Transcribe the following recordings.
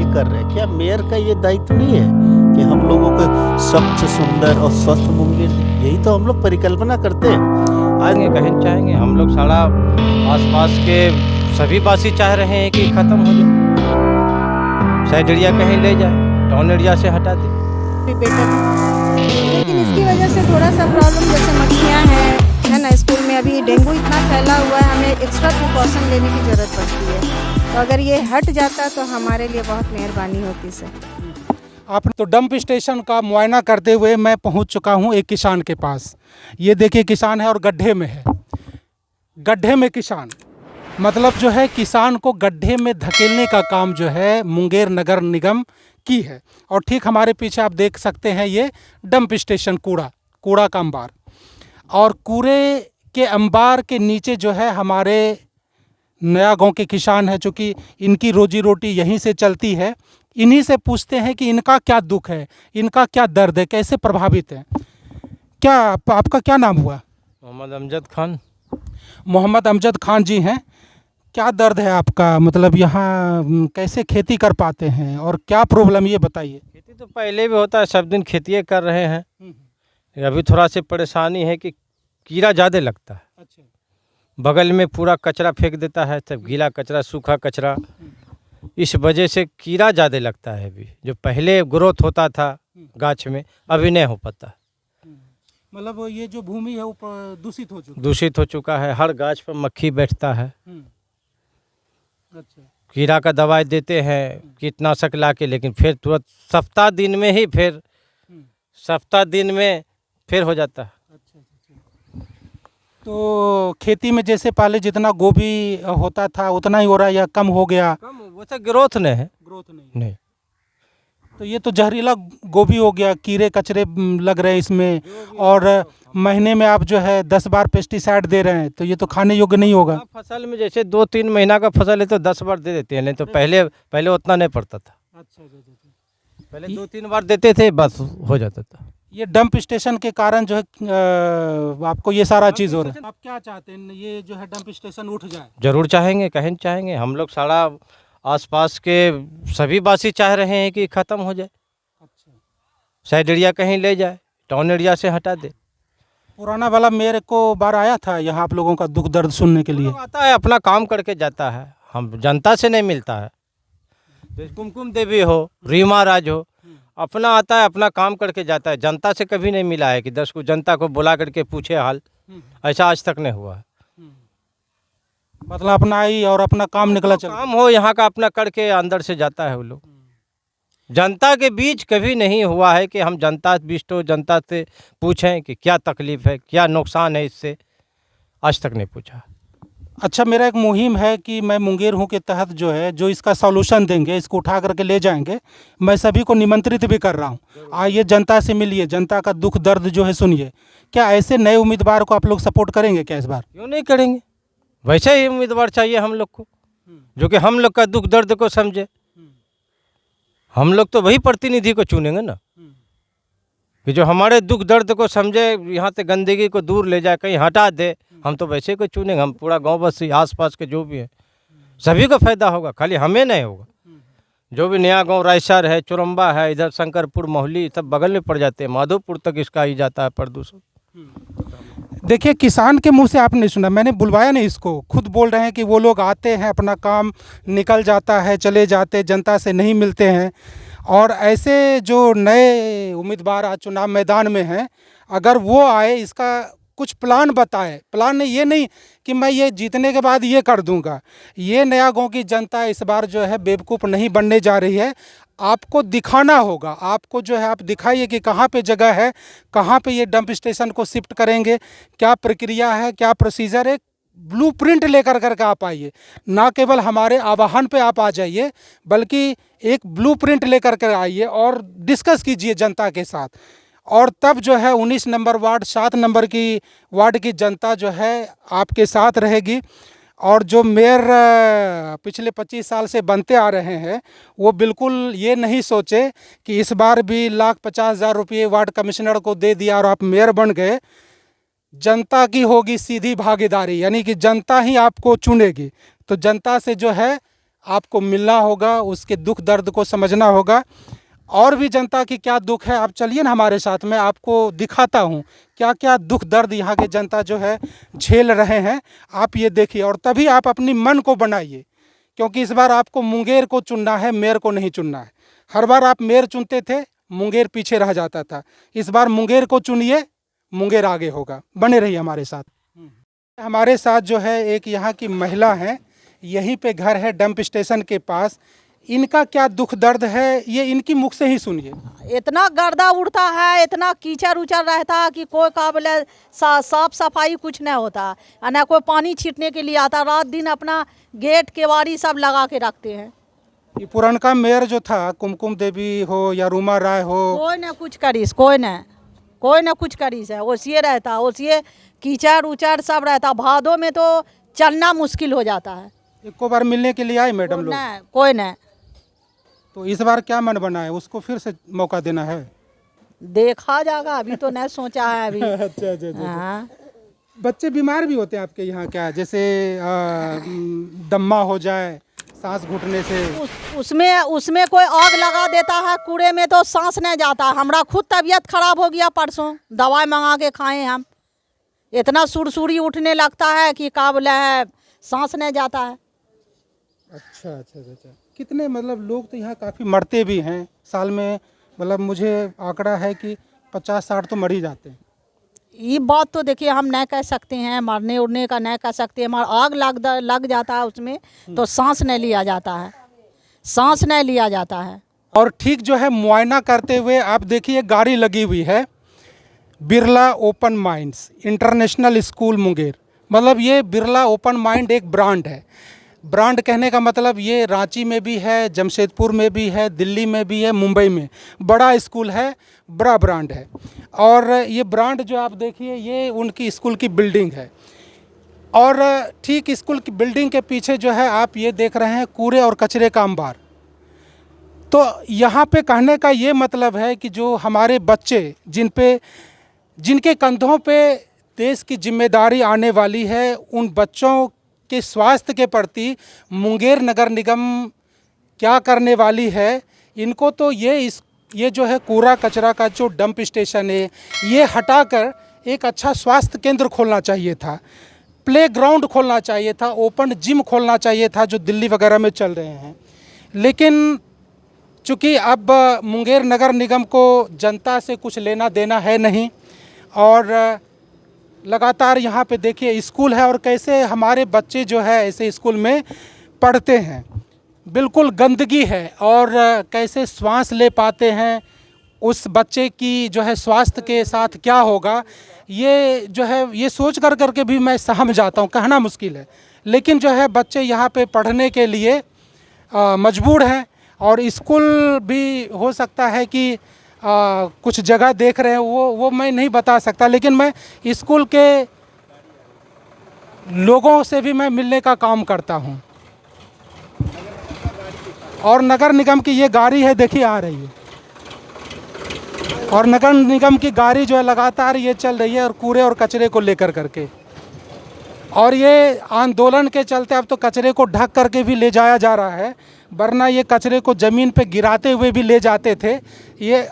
कर रहे हैं, क्या मेयर का ये दायित्व नहीं है कि हम लोगों को स्वच्छ, सुंदर और स्वस्थ मुंगेर, यही तो हम लोग परिकल्पना करते हैं। आएंगे कहीं चाहेंगे हम लोग सारा आसपास के सभी वासी चाह रहे हैं कि ख़त्म हो जाए, साइड एरिया कहीं ले जाए, टाउन एरिया से हटा दे। बेटर है, लेकिन इसकी वजह से थोड़ा सा प्रॉब्लम, जैसे मक्खियाँ हैं, है ना। स्कूल में अभी डेंगू इतना फैला हुआ है, हमें एक्स्ट्रा प्रिकॉशन लेने की ज़रूरत पड़ती है। तो अगर ये हट जाता तो हमारे लिए बहुत मेहरबानी होती सर। आपने तो डंप स्टेशन का मुआयना करते हुए मैं पहुंच चुका हूं एक किसान के पास। ये देखिए किसान है और गड्ढे में है, गड्ढे में किसान, मतलब जो है किसान को गड्ढे में धकेलने का काम जो है मुंगेर नगर निगम की है। और ठीक हमारे पीछे आप देख सकते हैं ये डंप स्टेशन, कूड़ा का अंबार, और कूड़े के अंबार के नीचे जो है हमारे नया गांव के किसान है, चूँकि इनकी रोजी रोटी यहीं से चलती है। इन्हीं से पूछते हैं कि इनका क्या दुख है, इनका क्या दर्द है, कैसे प्रभावित हैं। क्या आपका क्या नाम हुआ? मोहम्मद अमजद खान। मोहम्मद अमजद खान जी हैं। क्या दर्द है आपका, मतलब यहाँ कैसे खेती कर पाते हैं और क्या प्रॉब्लम, ये बताइए। खेती तो पहले भी होता है, सब दिन खेती कर रहे हैं। अभी थोड़ा सी परेशानी है कि कीड़ा ज़्यादा लगता है। अच्छा। बगल में पूरा कचरा फेंक देता है, सब गीला कचरा, सूखा कचरा, इस वजह से कीड़ा ज़्यादा लगता है। अभी जो पहले ग्रोथ होता था गाछ में, अभी नहीं हो पाता। मतलब ये जो भूमि है वो दूषित हो चुका है, हर गाछ पर मक्खी बैठता है। अच्छा। कीड़ा का दवाई देते हैं कीटनाशक ला के, लेकिन फिर तुरंत सप्ताह दिन में फिर हो जाता है। तो खेती में जैसे पहले जितना गोभी होता था उतना ही हो रहा है या कम हो गया? कम, वैसे ग्रोथ नहीं है। ग्रोथ नहीं। तो ये तो जहरीला गोभी हो गया, कीड़े कचरे लग रहे हैं इसमें, और महीने में आप जो है 10 बार पेस्टिसाइड दे रहे हैं, तो ये तो खाने योग्य नहीं होगा। फसल में जैसे 2-3 महीना का फसल है तो 10 बार दे देते हैं, नहीं तो पहले उतना नहीं पड़ता था। अच्छा। पहले 2-3 बार देते थे, बस हो जाता था। ये डंप स्टेशन के कारण जो है आपको ये सारा चीज़ हो रहा है। आप क्या चाहते हैं, ये जो है डंप स्टेशन उठ जाए? जरूर चाहेंगे, कहीं चाहेंगे हम लोग सारा आसपास के सभी वासी चाह रहे हैं कि ख़त्म हो जाए। अच्छा। साइड एरिया कहीं ले जाए, टाउन एरिया से हटा दे। पुराना वाला मेयर को बार आया था यहाँ आप लोगों का दुख दर्द सुनने के लिए? आता है, अपना काम करके जाता है, हम जनता से नहीं मिलता है। जैसे कुमकुम देवी हो, रीमा राज हो, अपना आता है, अपना काम करके जाता है। जनता से कभी नहीं मिला है कि 10 को जनता को बुला करके पूछे हाल, ऐसा आज तक नहीं हुआ है। मतलब अपना आई और अपना काम निकला चला, काम हो यहाँ का अपना करके अंदर से जाता है वो लोग। जनता के बीच कभी नहीं हुआ है कि हम जनता बीच तो जनता से पूछें कि क्या तकलीफ है, क्या नुकसान है, इससे आज तक नहीं पूछा। अच्छा, मेरा एक मुहिम है कि मैं मुंगेर हूँ के तहत जो है, जो इसका सॉल्यूशन देंगे, इसको उठा करके ले जाएंगे, मैं सभी को निमंत्रित भी कर रहा हूँ। आइए, जनता से मिलिए, जनता का दुख दर्द जो है सुनिए। क्या ऐसे नए उम्मीदवार को आप लोग सपोर्ट करेंगे क्या इस बार? क्यों नहीं करेंगे, वैसे ही उम्मीदवार चाहिए हम लोग को, जो कि हम लोग का दुख दर्द को समझे। हम लोग तो वही प्रतिनिधि को चुनेंगे ना, कि जो हमारे दुख दर्द को समझे, यहाँ से गंदगी को दूर ले जाए, कहीं हटा दे। हम तो वैसे को चुनेंगे, हम पूरा गांव बस्ती आसपास के जो भी है सभी को फायदा होगा, खाली हमें नहीं होगा। जो भी नया गांव रायसर है, चुरम्बा है, इधर शंकरपुर, मोहली, सब बगल में पड़ जाते हैं, माधोपुर तक इसका ही जाता है प्रदूषण। देखिए, किसान के मुंह से आपने सुना, मैंने बुलवाया नहीं इसको, खुद बोल रहे हैं कि वो लोग आते हैं, अपना काम निकल जाता है, चले जाते, जनता से नहीं मिलते हैं। और ऐसे जो नए उम्मीदवार आज चुनाव मैदान में हैं, अगर वो आए, इसका कुछ प्लान बताए। प्लान नहीं, ये नहीं कि मैं ये जीतने के बाद ये कर दूंगा। ये नया गांव की जनता इस बार जो है बेवकूफ़ नहीं बनने जा रही है। आपको दिखाना होगा, आपको जो है आप दिखाइए कि कहाँ पे जगह है, कहाँ पे ये डंप स्टेशन को शिफ्ट करेंगे, क्या प्रक्रिया है, क्या प्रोसीजर है। ब्लूप्रिंट लेकर करके आप आइए, ना केवल हमारे आह्वान पे आप आ जाइए, बल्कि एक ब्लूप्रिंट लेकर कर आइए और डिस्कस कीजिए जनता के साथ। और तब जो है 19 नंबर वार्ड, 7 नंबर की वार्ड की जनता जो है आपके साथ रहेगी। और जो मेयर पिछले 25 साल से बनते आ रहे हैं, वो बिल्कुल ये नहीं सोचे कि इस बार भी 1,50,000 रुपये वार्ड कमिश्नर को दे दिया और आप मेयर बन गए। जनता की होगी सीधी भागीदारी, यानी कि जनता ही आपको चुनेगी। तो जनता से जो है आपको मिलना होगा, उसके दुख दर्द को समझना होगा। और भी जनता की क्या दुख है, आप चलिए ना हमारे साथ, मैं आपको दिखाता हूँ क्या क्या दुख दर्द यहाँ के जनता जो है झेल रहे हैं। आप ये देखिए और तभी आप अपनी मन को बनाइए, क्योंकि इस बार आपको मुंगेर को चुनना है, मेयर को नहीं चुनना है। हर बार आप मेयर चुनते थे, मुंगेर पीछे रह जाता था। इस बार मुंगेर को चुनिए, मुंगेर आगे होगा। बने रहिए हमारे साथ। हमारे साथ जो है एक यहाँ की महिला है, यहीं पे घर है डंप स्टेशन के पास। इनका क्या दुख दर्द है ये इनकी मुख से ही सुनिए। इतना गर्दा उड़ता है, इतना कीचड़ उचड़ रहता है कि कोई काबिल साफ सफाई कुछ नहीं होता, ना कोई पानी छीटने के लिए आता। रात दिन अपना गेट केवाड़ी सब लगा के रखते हैं। ये पुरानका मेयर जो था, कुमकुम देवी हो या रूमा राय हो, कोई न कुछ करीस, कोई न कुछ करीस है। ओसिए रहता, ओसिए कीचड़ उचड़ सब रहता। भादों में तो चलना मुश्किल हो जाता है। एक बार मिलने के लिए आए मैडम लोग? कोई नहीं। तो इस बार क्या मन बना है, उसको फिर से मौका देना है? देखा जाएगा, अभी तो नहीं सोचा है अभी। अच्छा। हाँ। बच्चे बीमार भी होते हैं आपके यहाँ क्या, जैसे दम्मा हो जाए सांस घुटने से? उसमें कोई आग लगा देता है कूड़े में तो सांस नहीं जाता। हमरा खुद तबीयत खराब हो गया परसों, दवाई मंगा के खाए हम। इतना सुरसुरी उठने लगता है कि काबिल है, सांस नहीं जाता है। अच्छा। कितने मतलब लोग तो यहाँ काफ़ी मरते भी हैं साल में, मतलब मुझे आंकड़ा है कि 50-60 तो मर ही जाते हैं। ये बात तो देखिए हम नहीं कह सकते हैं, मरने उड़ने का नहीं कह सकते हैं। आग लग जाता है उसमें तो सांस नहीं लिया जाता है। और ठीक जो है मुआयना करते हुए आप देखिए गाड़ी लगी हुई है, Birla open minds international school Munger. मतलब ये बिरला ओपन माइंड एक ब्रांड है। ब्रांड कहने का मतलब ये रांची में भी है, जमशेदपुर में भी है, दिल्ली में भी है, मुंबई में बड़ा स्कूल है, बड़ा ब्रांड है। और ये ब्रांड जो आप देखिए ये उनकी स्कूल की बिल्डिंग है। और ठीक स्कूल की बिल्डिंग के पीछे जो है आप ये देख रहे हैं कूड़े और कचरे का अंबार। तो यहाँ पे कहने का ये मतलब है कि जो हमारे बच्चे जिनके कंधों पे देश की जिम्मेदारी आने वाली है, उन बच्चों के स्वास्थ्य के प्रति मुंगेर नगर निगम क्या करने वाली है। इनको तो ये जो है कूड़ा कचरा का जो डंप स्टेशन है ये हटाकर एक अच्छा स्वास्थ्य केंद्र खोलना चाहिए था, प्लेग्राउंड खोलना चाहिए था, ओपन जिम खोलना चाहिए था जो दिल्ली वगैरह में चल रहे हैं। लेकिन चूँकि अब मुंगेर नगर निगम को जनता से कुछ लेना देना है नहीं, और लगातार यहाँ पे देखिए स्कूल है और कैसे हमारे बच्चे जो है ऐसे स्कूल में पढ़ते हैं। बिल्कुल गंदगी है और कैसे श्वास ले पाते हैं, उस बच्चे की जो है स्वास्थ्य के साथ क्या होगा, ये जो है ये सोच करके भी मैं सहम जाता हूँ। कहना मुश्किल है, लेकिन जो है बच्चे यहाँ पे पढ़ने के लिए मजबूर हैं। और स्कूल भी हो सकता है कि कुछ जगह देख रहे हैं, वो मैं नहीं बता सकता, लेकिन मैं स्कूल के लोगों से भी मैं मिलने का काम करता हूं। और नगर निगम की ये गाड़ी है, देखिए आ रही है, और नगर निगम की गाड़ी जो है लगातार ये चल रही है और कूड़े और कचरे को लेकर करके। और ये आंदोलन के चलते अब तो कचरे को ढक करके भी ले जाया जा रहा है, वरना ये कचरे को ज़मीन पे गिराते हुए भी ले जाते थे। ये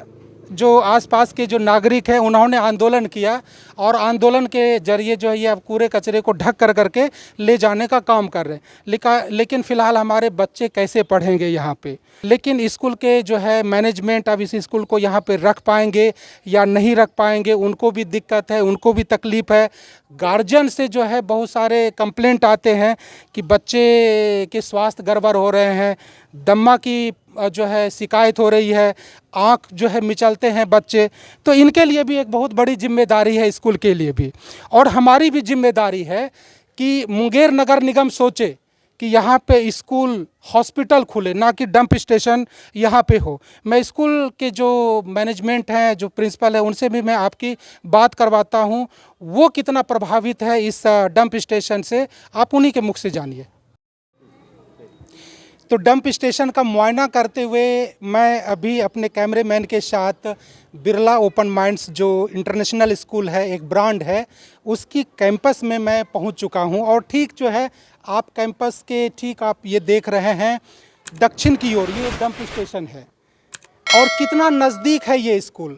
जो आसपास के जो नागरिक हैं उन्होंने आंदोलन किया और आंदोलन के जरिए जो है ये अब कूड़े कचरे को ढक करके ले जाने का काम कर रहे हैं। लेकिन फ़िलहाल हमारे बच्चे कैसे पढ़ेंगे यहाँ पे। लेकिन स्कूल के जो है मैनेजमेंट अब इस स्कूल को यहाँ पे रख पाएंगे या नहीं रख पाएंगे, उनको भी दिक्कत है, उनको भी तकलीफ़ है। गार्जियन से जो है बहुत सारे कंप्लेंट आते हैं कि बच्चे के स्वास्थ्य गड़बड़ हो रहे हैं, दम्मा की जो है शिकायत हो रही है, आँख जो है मिचलते हैं बच्चे। तो इनके लिए भी एक बहुत बड़ी जिम्मेदारी है स्कूल के लिए भी, और हमारी भी जिम्मेदारी है कि मुंगेर नगर निगम सोचे कि यहाँ पे स्कूल हॉस्पिटल खुले, ना कि डंप स्टेशन यहाँ पे हो। मैं स्कूल के जो मैनेजमेंट हैं, जो प्रिंसिपल है, उनसे भी मैं आपकी बात करवाता हूँ, वो कितना प्रभावित है इस डंप स्टेशन से, आप उन्हीं के मुख से जानिए। तो डंप स्टेशन का मुआयना करते हुए मैं अभी अपने कैमरेमैन के साथ बिरला ओपन माइंड्स जो इंटरनेशनल स्कूल है, एक ब्रांड है, उसकी कैंपस में मैं पहुंच चुका हूं। और ठीक जो है आप कैंपस के ठीक आप ये देख रहे हैं दक्षिण की ओर ये डंप स्टेशन है और कितना नज़दीक है ये स्कूल।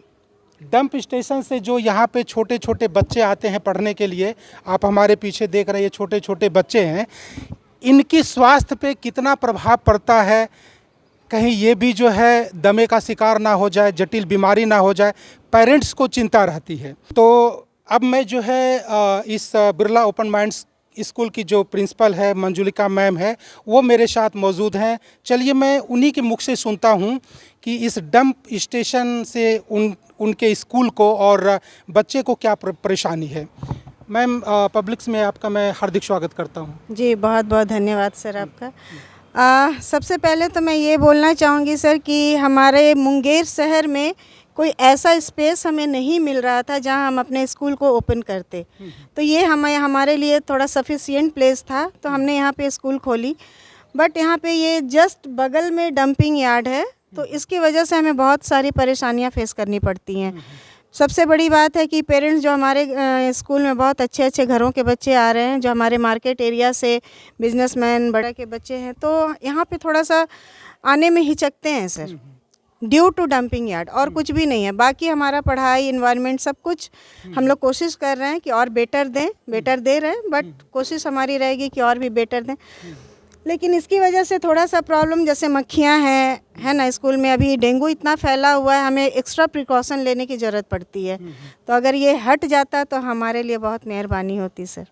डंप स्टेशन से जो यहाँ पे छोटे छोटे बच्चे आते हैं पढ़ने के लिए, आप हमारे पीछे देख रहे हैं ये छोटे छोटे बच्चे हैं, इनकी स्वास्थ्य पे कितना प्रभाव पड़ता है। कहीं ये भी जो है दमे का शिकार ना हो जाए, जटिल बीमारी ना हो जाए, पेरेंट्स को चिंता रहती है। तो अब मैं जो है इस बिरला ओपन माइंड्स स्कूल की जो प्रिंसिपल है मंजुलिका मैम है वो मेरे साथ मौजूद हैं। चलिए मैं उन्हीं के मुख से सुनता हूं कि इस डंप स्टेशन से उनके स्कूल को और बच्चे को क्या परेशानी है। मैम पब्लिक्स में आपका मैं हार्दिक स्वागत करता हूं। जी बहुत बहुत धन्यवाद सर आपका। सबसे पहले तो मैं ये बोलना चाहूँगी सर कि हमारे मुंगेर शहर में कोई ऐसा स्पेस हमें नहीं मिल रहा था जहां हम अपने स्कूल को ओपन करते, तो ये हमारे लिए थोड़ा सफिशिएंट प्लेस था, तो हमने यहाँ पे स्कूल खोली। बट यहाँ पे ये जस्ट बगल में डंपिंग यार्ड है, तो इसकी वजह से हमें बहुत सारी परेशानियाँ फेस करनी पड़ती हैं। सबसे बड़ी बात है कि पेरेंट्स जो हमारे स्कूल में बहुत अच्छे अच्छे घरों के बच्चे आ रहे हैं, जो हमारे मार्केट एरिया से बिजनेसमैन बड़ा के बच्चे हैं, तो यहाँ पे थोड़ा सा आने में हिचकते हैं sir, due to dumping yard, और कुछ भी नहीं है। बाकी हमारा पढ़ाई इन्वायरमेंट सब कुछ हम लोग कोशिश कर रहे हैं कि और बेटर दे रहे हैं, बट कोशिश हमारी रहेगी कि और भी बेटर दें। लेकिन इसकी वजह से थोड़ा सा प्रॉब्लम, जैसे मक्खियाँ हैं, है ना, स्कूल में अभी डेंगू इतना फैला हुआ है, हमें एक्स्ट्रा प्रिकॉशन लेने की ज़रूरत पड़ती है। तो अगर ये हट जाता तो हमारे लिए बहुत मेहरबानी होती सर।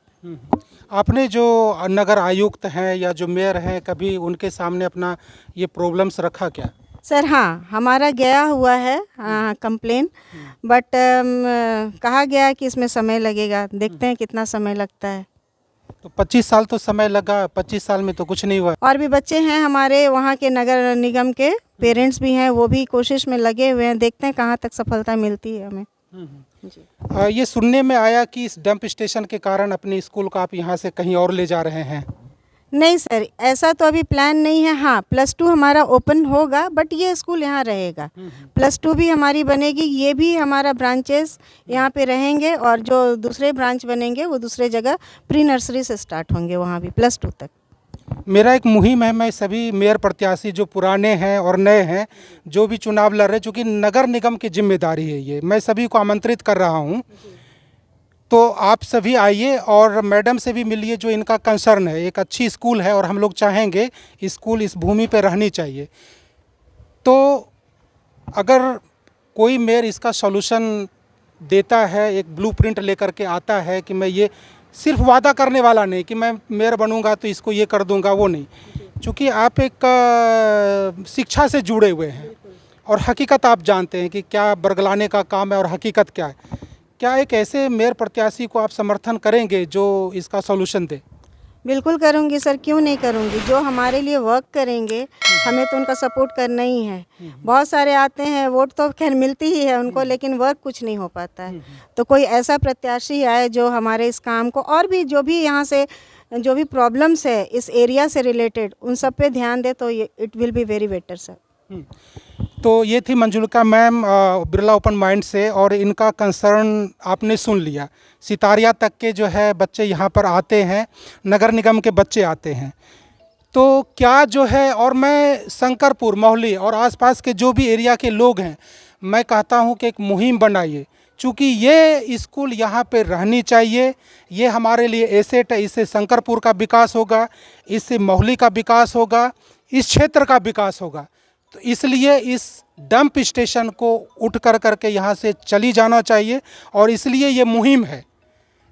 आपने जो नगर आयुक्त हैं या जो मेयर हैं, कभी उनके सामने अपना ये प्रॉब्लम्स रखा क्या? सर हाँ, हमारा गया हुआ है कंप्लेन, बट कहा गया है कि इसमें समय लगेगा, देखते हैं कितना समय लगता है। तो 25 साल तो समय लगा, 25 साल में तो कुछ नहीं हुआ। और भी बच्चे हैं हमारे वहाँ के नगर निगम के, पेरेंट्स भी हैं, वो भी कोशिश में लगे हुए हैं, देखते हैं कहाँ तक सफलता मिलती है हमें। जी। ये सुनने में आया कि इस डंप स्टेशन के कारण अपने स्कूल को आप यहाँ से कहीं और ले जा रहे हैं। नहीं सर, ऐसा तो अभी प्लान नहीं है। हाँ, +2 हमारा ओपन होगा, बट ये स्कूल यहाँ रहेगा। +2 भी हमारी बनेगी, ये भी हमारा ब्रांचेस यहाँ पे रहेंगे, और जो दूसरे ब्रांच बनेंगे वो दूसरे जगह प्री नर्सरी से स्टार्ट होंगे, वहाँ भी +2 तक। मेरा एक मुहिम है, मैं सभी मेयर प्रत्याशी जो पुराने हैं और नए हैं, जो भी चुनाव लड़ रहे हैं, चूँकि नगर निगम की जिम्मेदारी है ये, मैं सभी को आमंत्रित कर रहा हूँ। तो आप सभी आइए और मैडम से भी मिलिए, जो इनका कंसर्न है। एक अच्छी स्कूल है और हम लोग चाहेंगे स्कूल इस भूमि पे रहनी चाहिए। तो अगर कोई मेयर इसका सॉल्यूशन देता है, एक ब्लूप्रिंट लेकर के आता है कि मैं ये सिर्फ वादा करने वाला नहीं कि मैं मेयर बनूंगा तो इसको ये कर दूंगा, वो नहीं। चूँकि आप एक शिक्षा से जुड़े हुए हैं और हकीकत आप जानते हैं कि क्या बरगलाने का काम है और हकीकत क्या है। क्या एक ऐसे मेयर प्रत्याशी को आप समर्थन करेंगे जो इसका सॉल्यूशन दे? बिल्कुल करूँगी सर, क्यों नहीं करूँगी। जो हमारे लिए वर्क करेंगे हमें तो उनका सपोर्ट करना ही है। बहुत सारे आते हैं, वोट तो खैर मिलती ही है उनको, लेकिन वर्क कुछ नहीं हो पाता है। तो कोई ऐसा प्रत्याशी आए जो हमारे इस काम को, और भी जो भी यहाँ से जो भी प्रॉब्लम्स है इस एरिया से रिलेटेड, उन सब पे ध्यान दे, तो it will be very better sir. तो ये थी Manjulika ma'am Birla open mind से, और इनका कंसर्न आपने सुन लिया। सितारिया तक के जो है बच्चे यहाँ पर आते हैं, नगर निगम के बच्चे आते हैं। तो क्या जो है, और मैं शंकरपुर, मोहली और आसपास के जो भी एरिया के लोग हैं, मैं कहता हूँ कि एक मुहिम बनाइए, चूँकि ये स्कूल यहाँ पे रहनी चाहिए। ये हमारे लिए एसेट है, इससे शंकरपुर का विकास होगा, इससे मोहली का विकास होगा, इस क्षेत्र का विकास होगा। तो इसलिए इस डंप स्टेशन को उठ करके यहाँ से चली जाना चाहिए, और इसलिए ये मुहिम है,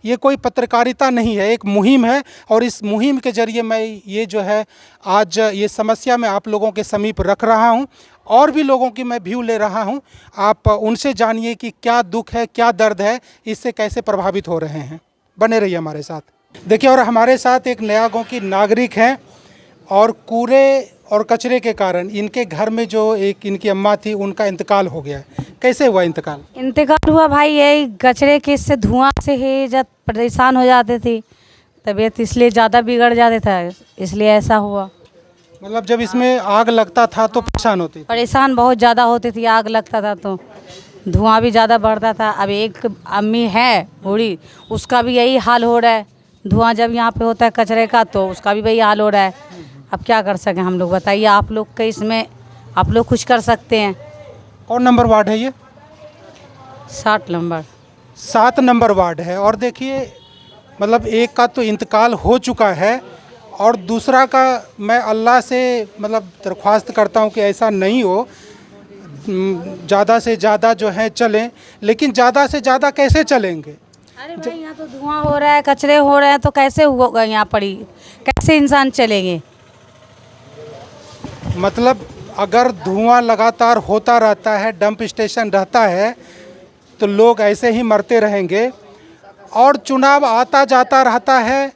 ये कोई पत्रकारिता नहीं है, एक मुहिम है। और इस मुहिम के जरिए मैं ये जो है आज ये समस्या मैं आप लोगों के समीप रख रहा हूँ, और भी लोगों की मैं व्यू ले रहा हूँ। आप उनसे जानिए कि क्या दुख है, क्या दर्द है, इससे कैसे प्रभावित हो रहे हैं। बने रहिए हमारे साथ। देखिए, और हमारे साथ एक नया गाँव की नागरिक हैं, और कूड़े और कचरे के कारण इनके घर में जो एक इनकी अम्मा थी, उनका इंतकाल हो गया है। कैसे हुआ इंतकाल? इंतकाल हुआ भाई, यही कचरे के से धुआं से ही जब परेशान हो जाते थे, तबीयत इसलिए ज़्यादा बिगड़ जाते था, इसलिए ऐसा हुआ। मतलब जब इसमें आग लगता था तो परेशान होती थी? परेशान बहुत ज़्यादा होती थी, आग लगता था तो धुआं भी ज़्यादा बढ़ता था। अब एक अम्मी है बूढ़ी, उसका भी यही हाल हो रहा है, धुआं जब यहाँ पे होता है कचरे का तो उसका भी वही हाल हो रहा है। अब क्या कर सकें हम लोग, बताइए आप लोग के इसमें आप लोग कुछ कर सकते हैं। कौन नंबर वार्ड है ये? 60 नंबर। 7 नंबर वार्ड है। और देखिए मतलब एक का तो इंतकाल हो चुका है और दूसरा का मैं अल्लाह से मतलब दरख्वास्त करता हूँ कि ऐसा नहीं हो, ज़्यादा से ज़्यादा जो है चलें, लेकिन ज़्यादा से ज़्यादा कैसे चलेंगे? अरे भाई यहाँ तो धुआं हो रहा है, कचरे हो रहे हैं, तो कैसे होगा यहाँ पड़ी, कैसे इंसान चलेंगे? मतलब अगर धुआं लगातार होता रहता है, डंप स्टेशन रहता है, तो लोग ऐसे ही मरते रहेंगे। और चुनाव आता जाता रहता है,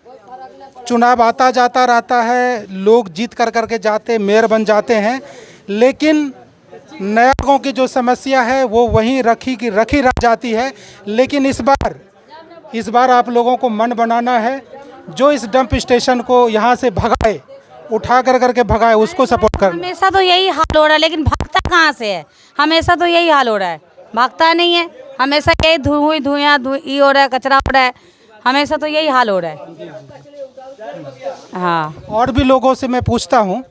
चुनाव आता जाता रहता है, लोग जीत कर करके जाते, मेयर बन जाते हैं, लेकिन नयागों की जो समस्या है वो वहीं रखी रह जाती है। लेकिन इस बार आप लोगों को मन बनाना है, जो इस डंप स्टेशन को यहाँ से भगाए, उठा कर करके भगाए, उसको सपोर्ट करना। हमेशा तो यही हाल हो रहा है, लेकिन भागता कहाँ से है? हमेशा तो यही हाल हो रहा है, भागता नहीं है। हमेशा यही धुआं हो रहा है, कचरा हो रहा है, हमेशा तो यही हाल हो रहा है। हाँ, और भी लोगों से मैं पूछता हूँ,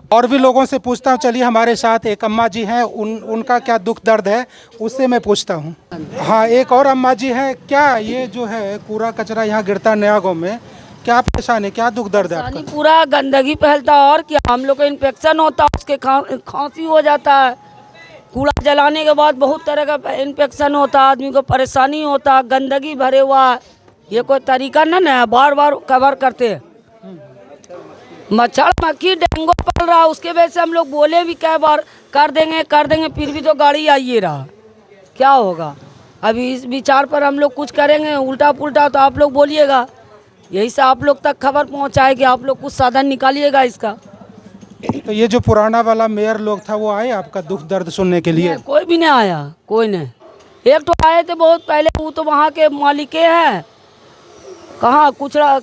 चलिए हमारे साथ एक अम्मा जी हैं, उनका क्या दुख दर्द है उससे मैं पूछता हूँ। हाँ, एक और अम्मा जी हैं। क्या ये जो है कूड़ा कचरा यहाँ गिरता है नया गाँव में, क्या परेशानी है, क्या दुख दर्द है आपका? पूरा गंदगी फैलता है और क्या, हम लोग को इन्फेक्शन होता है, उसके खांसी हो जाता है। कूड़ा जलाने के बाद बहुत तरह का इन्फेक्शन होता है, आदमी को परेशानी होता है, गंदगी भरे हुआ है। ये कोई तरीका नहीं है, बार बार कवर करते हैं। मच्छर मक्खी डेंगू पल रहा, उसके वजह से हम लोग बोले भी कई बार कर देंगे, फिर भी तो गाड़ी आइए रहा। क्या होगा? अभी इस विचार पर हम लोग कुछ करेंगे उल्टा पुल्टा तो आप लोग बोलिएगा। यही से आप लोग तक खबर पहुंचाए कि आप लोग कुछ साधन निकालिएगा इसका। तो ये जो पुराना वाला मेयर लोग था वो आए आपका दुख दर्द सुनने के लिए? कोई भी नहीं आया, कोई नहीं। एक तो आए थे बहुत पहले, वो तो वहाँ के मालिके हैं, कहाँ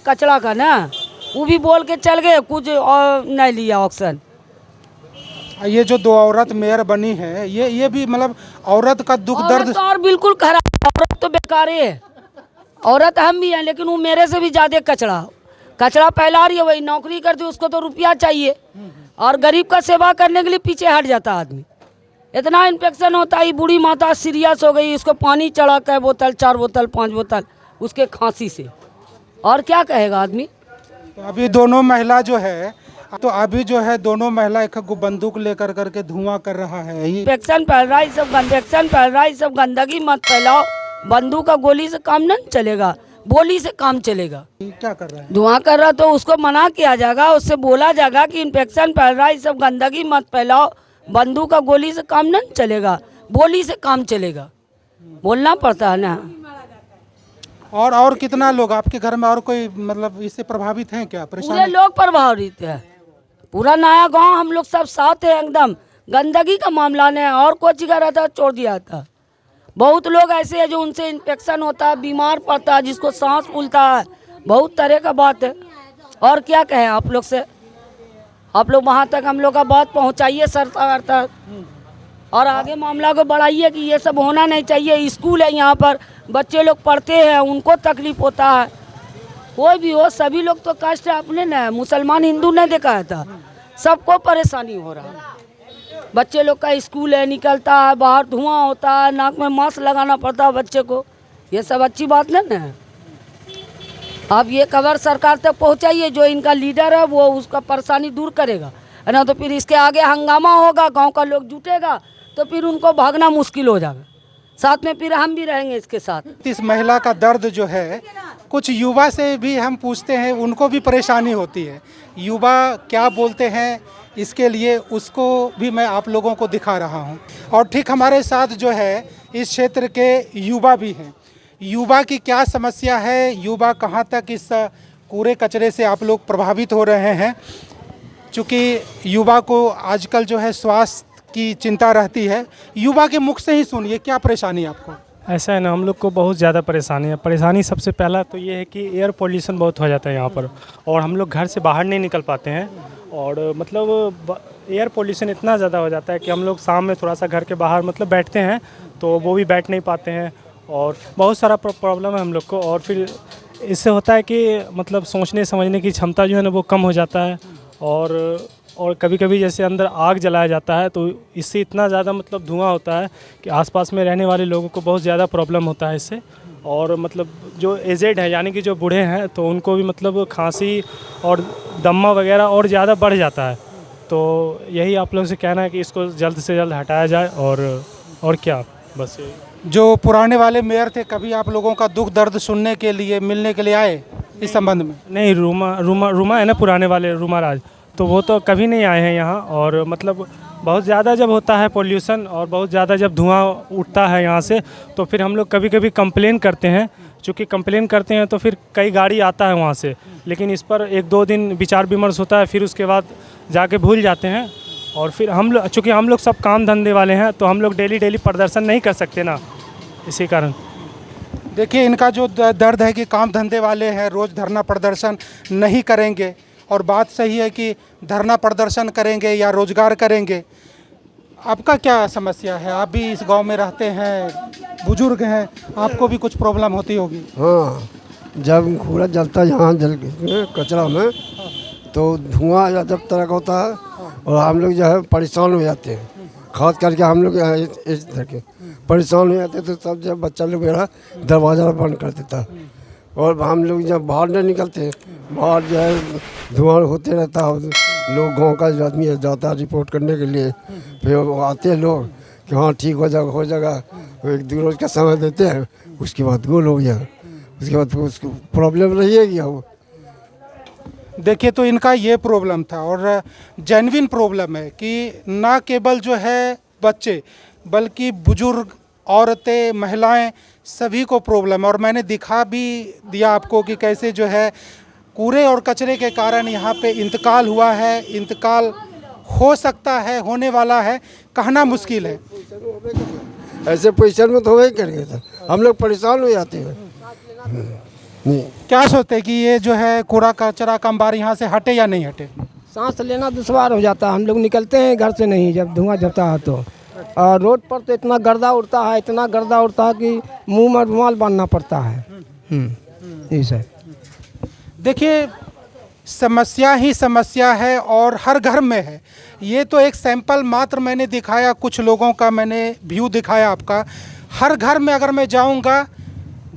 कचरा का ना, वो भी बोल के चल गए, कुछ और नहीं लिया ऑक्शन। ये जो 2 औरत मेयर बनी है, ये भी मतलब औरत का दुख दर्द औरत और बिल्कुल खराब, औरत तो बेकार है। औरत हम भी हैं, लेकिन वो मेरे से भी ज़्यादा कचरा फैला रही है। वही नौकरी करती है, उसको तो रुपया चाहिए, और गरीब का सेवा करने के लिए पीछे हट जाता आदमी। इतना इन्फेक्शन होता है, बूढ़ी माता सीरियस हो गई, उसको पानी चढ़ा के बोतल, 4 बोतल 5 बोतल उसके खांसी से, और क्या कहेगा आदमी। तो अभी दोनों महिला एक बंदूक लेकर करके धुआं कर रहा है। इन्फेक्शन फैल रहा है, सब गंदगी मत फैलाओ। बंदूक का गोली से काम नहीं चलेगा, बोली से काम चलेगा। क्या कर रहा है? धुआं कर रहा तो उसको मना किया जाएगा, उससे बोला जाएगा कि इन्फेक्शन फैल रहा है, सब गंदगी मत फैलाओ। बंदूक का गोली से काम नहीं चलेगा, बोली से काम चलेगा, बोलना पड़ता है ना। और कितना लोग आपके घर में और कोई मतलब इससे प्रभावित हैं क्या? पूरे परेशान लोग प्रभावित है, पूरा नया गांव हम लोग सब साथ है एकदम। गंदगी का मामला नहीं है, और कोई चीज़ रहता छोड़ दिया था। बहुत लोग ऐसे हैं जो उनसे इन्फेक्शन होता है, बीमार पड़ता है, जिसको सांस फूलता है, बहुत तरह का बात है। और क्या कहें आप लोग से, आप लोग वहाँ तक हम लोग का बात पहुँचाइए सरकार तक, और आगे मामला को बढ़ाइए कि ये सब होना नहीं चाहिए। स्कूल है यहाँ पर, बच्चे लोग पढ़ते हैं, उनको तकलीफ होता है। कोई भी हो, सभी लोग तो कष्ट है अपने न, मुसलमान हिंदू नहीं देखा था, सबको परेशानी हो रहा है। बच्चे लोग का स्कूल है, निकलता है बाहर, धुआं होता है, नाक में मास्क लगाना पड़ता है बच्चे को, ये सब अच्छी बात नहीं है। आप ये खबर सरकार तक पहुंचाइए, जो इनका लीडर है वो उसका परेशानी दूर करेगा, है ना। तो फिर इसके आगे हंगामा होगा, गांव का लोग जुटेगा, तो फिर उनको भागना मुश्किल हो जाएगा। साथ में फिर हम भी रहेंगे इसके साथ। इस महिला का दर्द जो है, कुछ युवा से भी हम पूछते हैं, उनको भी परेशानी होती है। युवा क्या बोलते हैं इसके लिए, उसको भी मैं आप लोगों को दिखा रहा हूं। और ठीक हमारे साथ जो है इस क्षेत्र के युवा भी हैं। युवा की क्या समस्या है, युवा कहां तक इस कूड़े कचरे से आप लोग प्रभावित हो रहे हैं, क्योंकि युवा को आजकल जो है स्वास्थ्य की चिंता रहती है। युवा के मुख से ही सुनिए, क्या परेशानी है आपको? ऐसा है ना, हम लोग को बहुत ज़्यादा परेशानी है। परेशानी सबसे पहला तो ये है कि एयर पोल्यूशन बहुत हो जाता है यहाँ पर, और हम लोग घर से बाहर नहीं निकल पाते हैं। और मतलब एयर पोल्यूशन इतना ज़्यादा हो जाता है कि हम लोग शाम में थोड़ा सा घर के बाहर मतलब बैठते हैं तो वो भी बैठ नहीं पाते हैं, और बहुत सारा प्रॉब्लम है हम लोग को। और फिर इससे होता है कि मतलब सोचने समझने की क्षमता जो है ना वो कम हो जाता है। और कभी कभी जैसे अंदर आग जलाया जाता है तो इससे इतना ज़्यादा मतलब धुआं होता है कि आसपास में रहने वाले लोगों को बहुत ज़्यादा प्रॉब्लम होता है इससे। और मतलब जो एजेड है यानी कि जो बूढ़े हैं तो उनको भी मतलब खांसी और दमा वगैरह और ज़्यादा बढ़ जाता है। तो यही आप लोगों से कहना है कि इसको जल्द से जल्द हटाया जाए। और क्या, बस यही। जो पुराने वाले मेयर थे, कभी आप लोगों का दुख दर्द सुनने के लिए, मिलने के लिए आए इस संबंध में? नहीं, रूमा है ना पुराने वाले रूमा राज, तो वो तो कभी नहीं आए हैं यहाँ। और मतलब बहुत ज़्यादा जब होता है पोल्यूशन और बहुत ज़्यादा जब धुआं उठता है यहाँ से तो फिर हम लोग कभी कभी कंप्लेन करते हैं। चूँकि कंप्लेन करते हैं तो फिर कई गाड़ी आता है वहाँ से, लेकिन इस पर 1-2 दिन विचार विमर्श होता है, फिर उसके बाद जाके भूल जाते हैं। और फिर हम लोग, चूँकि हम लोग सब काम धंधे वाले हैं तो हम लोग डेली प्रदर्शन नहीं कर सकते ना, इसी कारण। देखिए, इनका जो दर्द है कि काम धंधे वाले हैं, रोज़ धरना प्रदर्शन नहीं करेंगे। और बात सही है कि धरना प्रदर्शन करेंगे या रोजगार करेंगे। आपका क्या समस्या है? आप भी इस गांव में रहते हैं, बुजुर्ग हैं, आपको भी कुछ प्रॉब्लम होती होगी। हाँ, जब कूड़ा जलता है यहाँ जल कचरा में तो धुआं जब तरह का होता है और हम लोग जो है परेशान हो जाते हैं। खास करके हम लोग इस तरह के परेशान हो जाते तो सब जब बच्चा लोग मेरा दरवाज़ा बंद कर देता है। और हम लोग जब बाहर नहीं निकलते, बाहर जो है धुआं होते रहता है, लोग गांव का जो आदमी है जाता है रिपोर्ट करने के लिए, फिर वो आते हैं लोग कि हाँ ठीक हो जाएगा। 1-2 रोज़ का समय देते हैं, उसके बाद गोल हो गया, उसके बाद उसको प्रॉब्लम रहेगी। वो देखिए, तो इनका ये प्रॉब्लम था और जेन्युइन प्रॉब्लम है कि ना केवल जो है बच्चे बल्कि बुजुर्ग, औरतें, महिलाएं सभी को प्रॉब्लम है। और मैंने दिखा भी दिया आपको कि कैसे जो है कूड़े और कचरे के कारण यहाँ पे इंतकाल हुआ है, इंतकाल हो सकता है, होने वाला है, कहना मुश्किल है। ऐसे पोजीशन में तो हो ही करेंगे, हम लोग परेशान हो जाते हैं। नहीं, क्या सोचते हैं कि ये जो है कूड़ा कचरा कम बार यहाँ से हटे या नहीं हटे? सांस लेना दुश्वार हो जाता है। हम लोग निकलते हैं घर से नहीं, जब धुआं जलता है तो। और रोड पर तो इतना गर्दा उड़ता है, इतना गर्दा उड़ता है कि मुंह में रुमाल बांधना पड़ता है। जी सर। देखिए, समस्या ही समस्या है और हर घर में है। ये तो एक सैंपल मात्र मैंने दिखाया, कुछ लोगों का मैंने व्यू दिखाया आपका। हर घर में अगर मैं जाऊंगा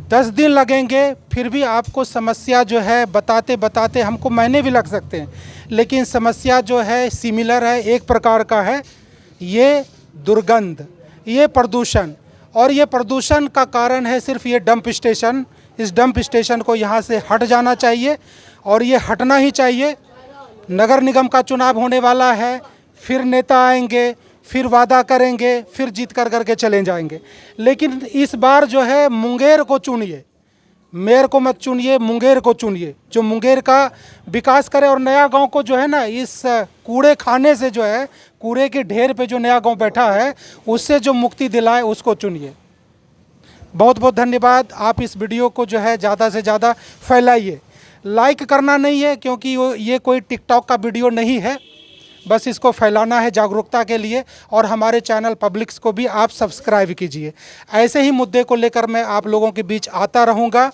10 दिन लगेंगे, फिर भी आपको समस्या जो है बताते बताते हमको महीने भी लग सकते हैं। लेकिन समस्या जो है सिमिलर है, एक प्रकार का है, ये दुर्गंध, ये प्रदूषण। और ये प्रदूषण का कारण है सिर्फ ये डंप स्टेशन। इस डंप स्टेशन को यहाँ से हट जाना चाहिए और ये हटना ही चाहिए। नगर निगम का चुनाव होने वाला है, फिर नेता आएंगे, फिर वादा करेंगे, फिर जीत कर करके चले जाएंगे। लेकिन इस बार जो है मुंगेर को चुनिए, मेयर को मत चुनिए, मुंगेर को चुनिए, जो मुंगेर का विकास करे। और नया गांव को जो है ना, इस कूड़े खाने से जो है, कूड़े के ढेर पे जो नया गांव बैठा है उससे जो मुक्ति दिलाए, उसको चुनिए। बहुत बहुत धन्यवाद। आप इस वीडियो को जो है ज़्यादा से ज़्यादा फैलाइए। लाइक करना नहीं है क्योंकि ये कोई टिकटॉक का वीडियो नहीं है, बस इसको फैलाना है जागरूकता के लिए। और हमारे चैनल पब्लिक्स को भी आप सब्सक्राइब कीजिए। ऐसे ही मुद्दे को लेकर मैं आप लोगों के बीच आता रहूँगा।